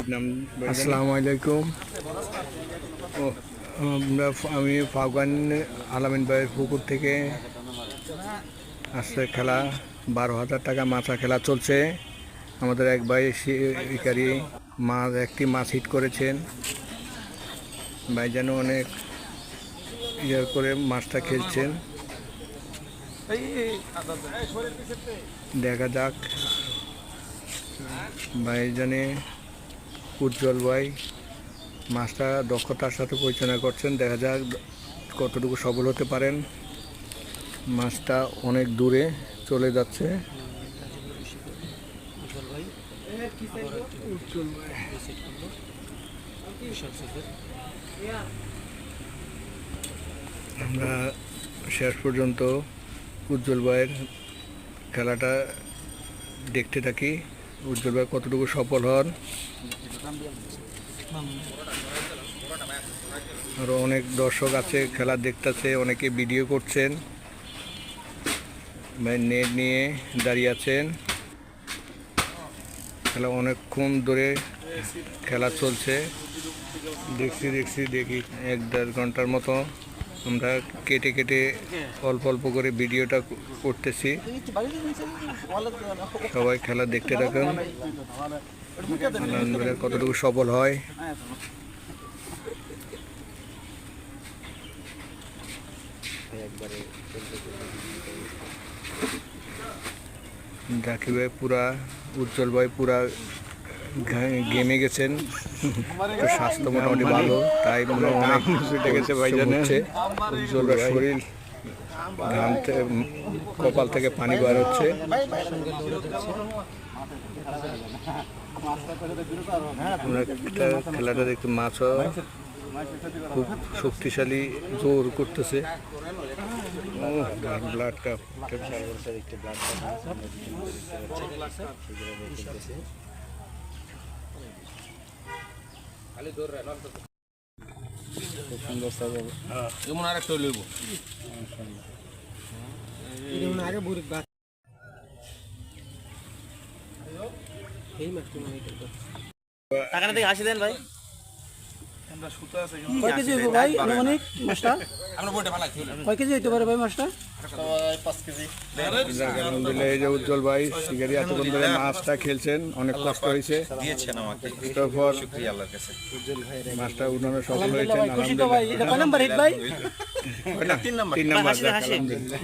আসসালামু আলাইকুম। আমি ফাগুয়ান আলামিন ভাইয়ের পুকুর থেকে আসছে খেলা 12,000 টাকা মাছা খেলা চলছে। আমাদের এক ভাই শিকারি একটি মাছ হিট করেছেন। ভাই যেন অনেক করে মাছটা খেলছেন, দেখা যাক। ভাই জানে উজ্জ্বল ভাই মাছটা দক্ষতার সাথে পরিচালনা করছেন, দেখা যাক কতটুকু সফল হতে পারেন। মাছটা অনেক দূরে চলে যাচ্ছে। আমরা শেষ পর্যন্ত উজ্জ্বল ভাইয়ের খেলাটা দেখতে থাকি। উজ্জ্বল ভাই কতটুকু সফল হন। আরও অনেক দর্শক আছে খেলা দেখতেছে, অনেকে ভিডিও করছেন। ভাই নেট নিয়ে দাঁড়িয়ে আছেন। খেলা অনেকক্ষণ ধরে খেলা চলছে, দেখি 1-1.5 ঘন্টার মতো আমরা কেটে কেটে অল্প অল্প করে ভিডিওটা করতেছি। সবাই খেলা দেখতে থাকুন, আলহামদুলিল্লাহ কতটুকু সফল হয়। জাকির ভাই পুরা, উজ্জ্বল ভাই পুরা গেমে গেছেন। স্বাস্থ্য মোটামুটি ভালো, তাই মনে অনেক গেছে ভাইজানে। উজ্জ্বল ভাই শরীর ঘাম কপাল থেকে পানি বার হচ্ছে। আমরা খেলাটা দেখতে মাছও খুব শক্তিশালী জোর করতেছে। ব্লাড কাপ যেমন আর একটা লইব টাকাটা থেকে 80 দেন ভাই। কয় কেজি হইব ভাই আনুমানিক মাছটা? কয় কেজি হইতে পারে ভাই মাছটা? 5 কেজি। আলহামদুলিল্লাহ, এই যে উজ্জ্বল ভাই শিকারি এতক্ষণ ধরে মাছটা খেলছেন, অনেক কষ্ট হয়েছে। দিয়েছেন আমাকে, তারপর শুকরিয়া আল্লাহর কাছে। মাছটা উঠানো সফল হয়েছেন। খুশি তো ভাই। এটা কয় নাম্বার হিট ভাই? 3 নাম্বার। 3 নাম্বার। আলহামদুলিল্লাহ।